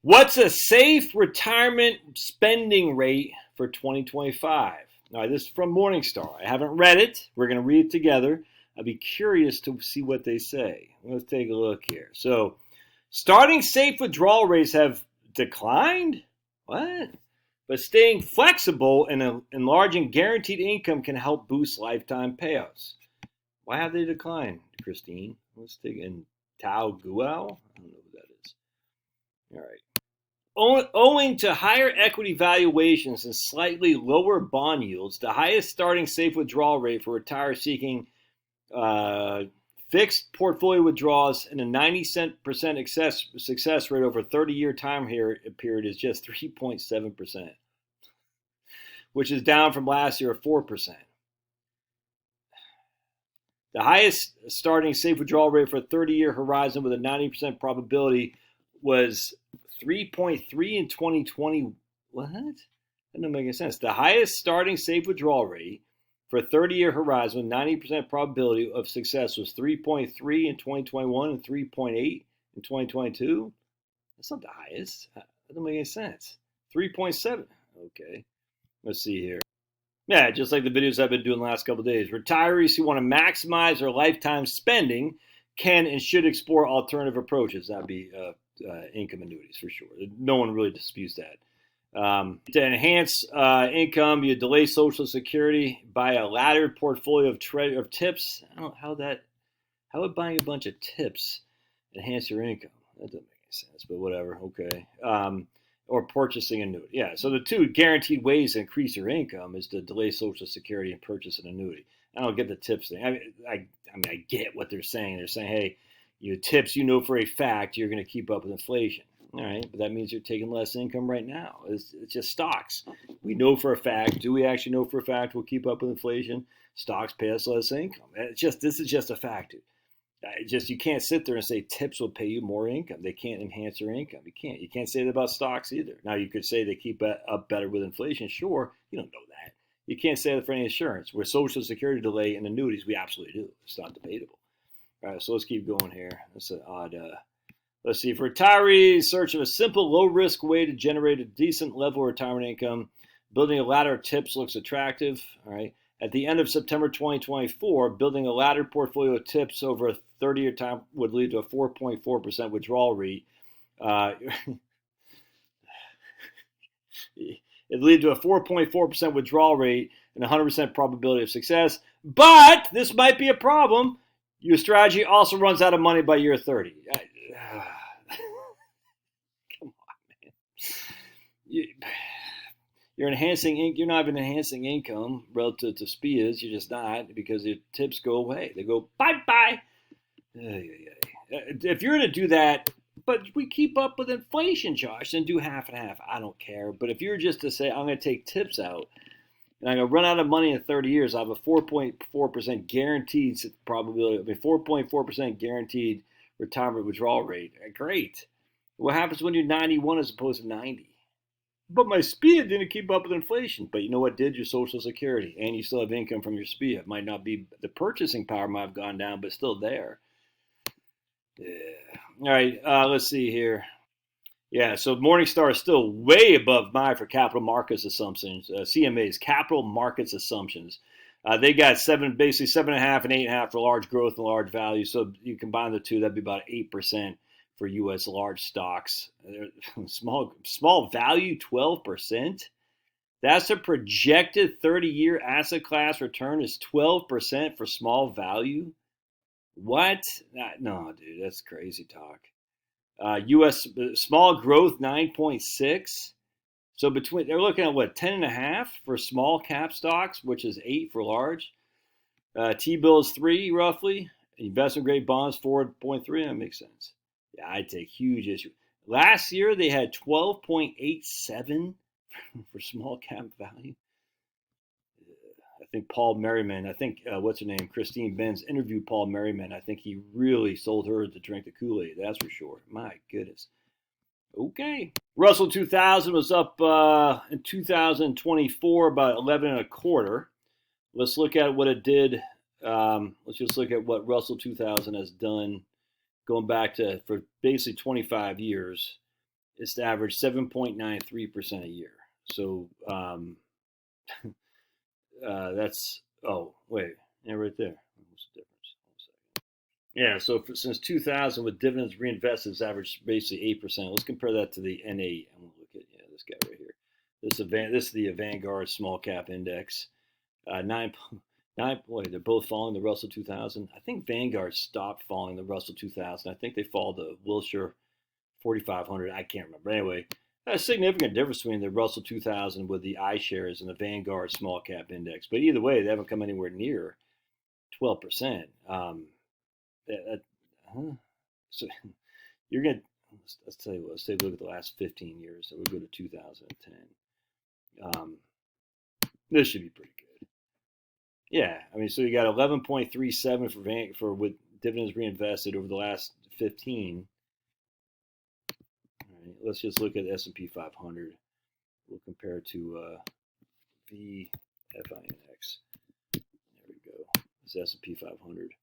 What's a safe retirement spending rate for 2025? All right, this is from Morningstar. I haven't read it. We're going to read it together. I'd be curious to see what they say. Let's take a look here. So, starting safe withdrawal rates have declined? What? But staying flexible and enlarging guaranteed income can help boost lifetime payouts. Why have they declined, Christine? Let's take in Tao Guao. I don't know who that is. All right. Owing to higher equity valuations and slightly lower bond yields, the highest starting safe withdrawal rate for retirees seeking fixed portfolio withdrawals and a 90% success rate over a 30-year time period is just 3.7%, which is down from last year of 4%. The highest starting safe withdrawal rate for a 30-year horizon with a 90% probability was 3.3 in 2020. What? That doesn't make any sense. The highest starting safe withdrawal rate for a 30-year horizon with 90% probability of success was 3.3 in 2021 and 3.8 in 2022. That's not the highest. That doesn't make any sense. 3.7. Okay. Let's see here. Yeah, just like the videos I've been doing the last couple of days. Retirees who want to maximize their lifetime spending can and should explore alternative approaches. That'd be income annuities for sure. No one really disputes that. To enhance income, you delay Social Security, buy a laddered portfolio of tips. I don't know how would buying a bunch of tips enhance your income? That doesn't make any sense, but whatever. Okay. Or purchasing annuity. Yeah. So the two guaranteed ways to increase your income is to delay Social Security and purchase an annuity. I don't get the tips thing. I get what they're saying. They're saying, hey, your tips, for a fact you're going to keep up with inflation. All right, but that means you're taking less income right now. It's just stocks. We know for a fact. Do we actually know for a fact we'll keep up with inflation? Stocks pay us less income. This is just a fact. You can't sit there and say tips will pay you more income. They can't enhance your income. You can't. You can't say that about stocks either. Now you could say they keep up better with inflation. Sure, you don't know that. You can't say that for any insurance. Where Social Security delay and annuities, we absolutely do. It's not debatable. All right, so let's keep going here. That's an odd. Let's see. For retirees, search of a simple, low-risk way to generate a decent level of retirement income. Building a ladder of tips looks attractive. All right. At the end of September 2024, building a laddered portfolio of tips over a 30-year time would lead to a 4.4% withdrawal rate. It lead to a 4.4% withdrawal rate and 100% probability of success. But this might be a problem. Your strategy also runs out of money by year 30. Come on, man. You're not even enhancing income relative to SPIAs. You're just not, because your tips go away. They go bye-bye. If you're going to do that, but we keep up with inflation, Josh, then do half and half. I don't care. But if you're just to say, I'm going to take tips out, and I'm going to run out of money in 30 years, I have a 4.4% guaranteed probability, 4.4% guaranteed retirement withdrawal rate. Great. What happens when you're 91 as opposed to 90? But my SPIA didn't keep up with inflation. But you know what did? Your Social Security. And you still have income from your SPIA. It might not be, the purchasing power might have gone down, but still there. Yeah. All right, let's see here. Yeah, so Morningstar is still way above mine for capital markets assumptions. CMA's capital markets assumptions. They got basically 7.5 and 8.5 for large growth and large value. So you combine the two, that'd be about 8% for U.S. large stocks. Small value, 12%. That's a projected 30-year asset class return is 12% for small value. What? No, dude, that's crazy talk. U.S. small growth 9.6. So they're looking at what, 10.5 for small cap stocks, which is 8 for large. T-bill is 3 roughly. Investment grade bonds 4.3. That makes sense. Yeah, I take huge issue. Last year they had 12.87 for small cap value. I think Paul Merriman, what's her name, Christine Benz interviewed Paul Merriman. I think he really sold her to drink the Kool-Aid. That's for sure. My goodness. Okay. Russell 2000 was up in 2024 about 11.25. Let's look at what it did. Let's just look at what Russell 2000 has done going back for basically 25 years. it's averaged 7.93% a year. So that's, oh, wait, yeah, right there. What's the difference? 1 second. Yeah, so since 2000, with dividends reinvested, it's averaged basically 8%. Let's compare that to the N8. I'm going to look at this guy right here. This is the Vanguard Small Cap Index. Boy, they're both following the Russell 2000. I think Vanguard stopped following the Russell 2000. I think they followed the Wilshire 4500. I can't remember. Anyway, a significant difference between the Russell 2000 with the iShares and the Vanguard Small Cap Index. But either way, they haven't come anywhere near 12%. So you're going to, let's tell you what, let's take a look at the last 15 years. So we'll go to 2010. This should be pretty good. Yeah, I mean, so you got 11.37 for with dividends reinvested over the last 15. All right, let's just look at the S&P 500. We'll compare it to VFINX. There we go. It's S&P 500.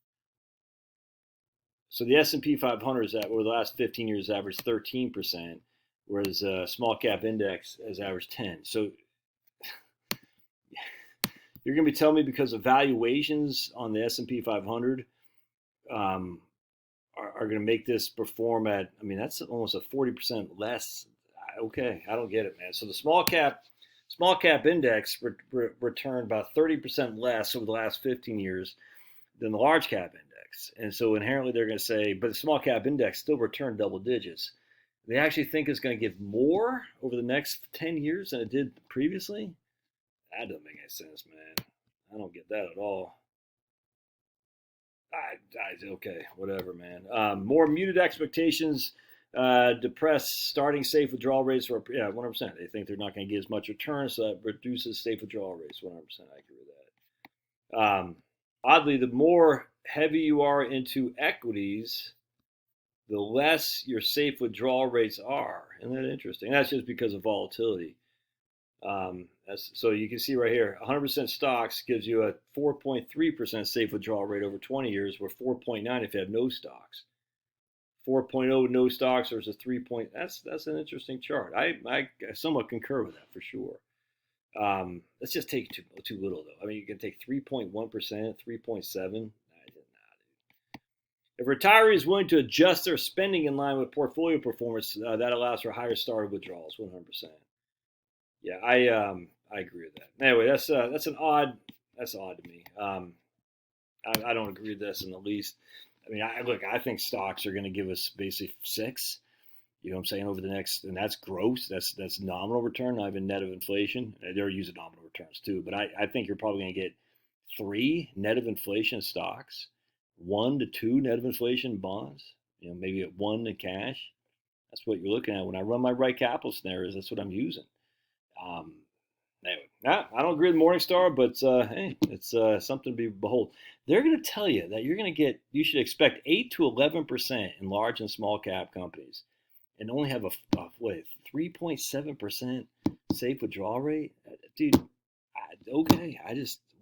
So the S&P 500 is over the last 15 years averaged 13%, whereas small cap index has averaged 10. So you're going to be telling me because of valuations on the S&P 500 are going to make this perform at, I mean, that's almost a 40% less. Okay, I don't get it, man. So the small cap index returned about 30% less over the last 15 years than the large cap index. And so inherently they're going to say, but the small cap index still returned double digits. They actually think it's going to give more over the next 10 years than it did previously. That doesn't make any sense, man. I don't get that at all. Okay, whatever, man. More muted expectations depress starting safe withdrawal rates for 100%. They think they're not going to get as much return, so that reduces safe withdrawal rates. 100%, I agree with that. Oddly, the more heavy you are into equities, the less your safe withdrawal rates are. Isn't that interesting? That's just because of volatility. So you can see right here, 100% stocks gives you a 4.3% safe withdrawal rate over 20 years, where 4.9 if you have no stocks. 4.0 with no stocks versus 3. That's an interesting chart. I somewhat concur with that for sure. Let's just take too little though. I mean, you can take 3.1%, 3.7. If a retiree is willing to adjust their spending in line with portfolio performance, that allows for higher starter withdrawals, 100%. Yeah, I agree with that. Anyway, that's odd to me. I don't agree with this in the least. I mean, I think stocks are going to give us basically 6. You know what I'm saying, over the next, and that's gross. That's nominal return, not even net of inflation. They're using nominal returns too, but I think you're probably going to get 3 net of inflation stocks, 1 to 2 net of inflation bonds. You know, maybe at 1 in cash. That's what you're looking at when I run my right capital scenarios. That's what I'm using. Anyway, I don't agree with Morningstar, but hey, it's something to behold. They're going to tell you that you should expect 8 to 11% in large and small cap companies, and only have a 3.7% safe withdrawal rate, dude. Okay,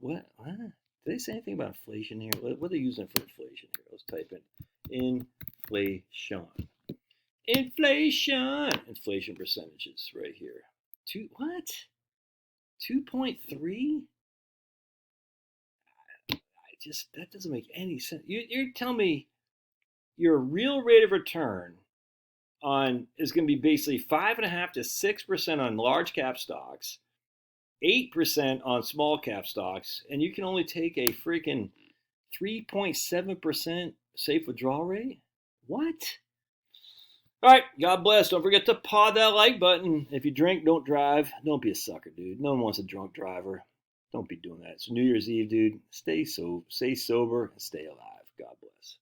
what? Did they say anything about inflation here? What are they using for inflation here? Let's type in inflation percentages right here. 2.3? That doesn't make any sense. You're telling me your real rate of return is going to be basically 5.5 to 6% on large cap stocks, 8% on small cap stocks, and you can only take a freaking 3.7% safe withdrawal rate? What? All right, God bless. Don't forget to paw that like button. If you drink, don't drive. Don't be a sucker, dude. No one wants a drunk driver. Don't be doing that. It's New Year's Eve, dude. Stay sober and stay alive. God bless.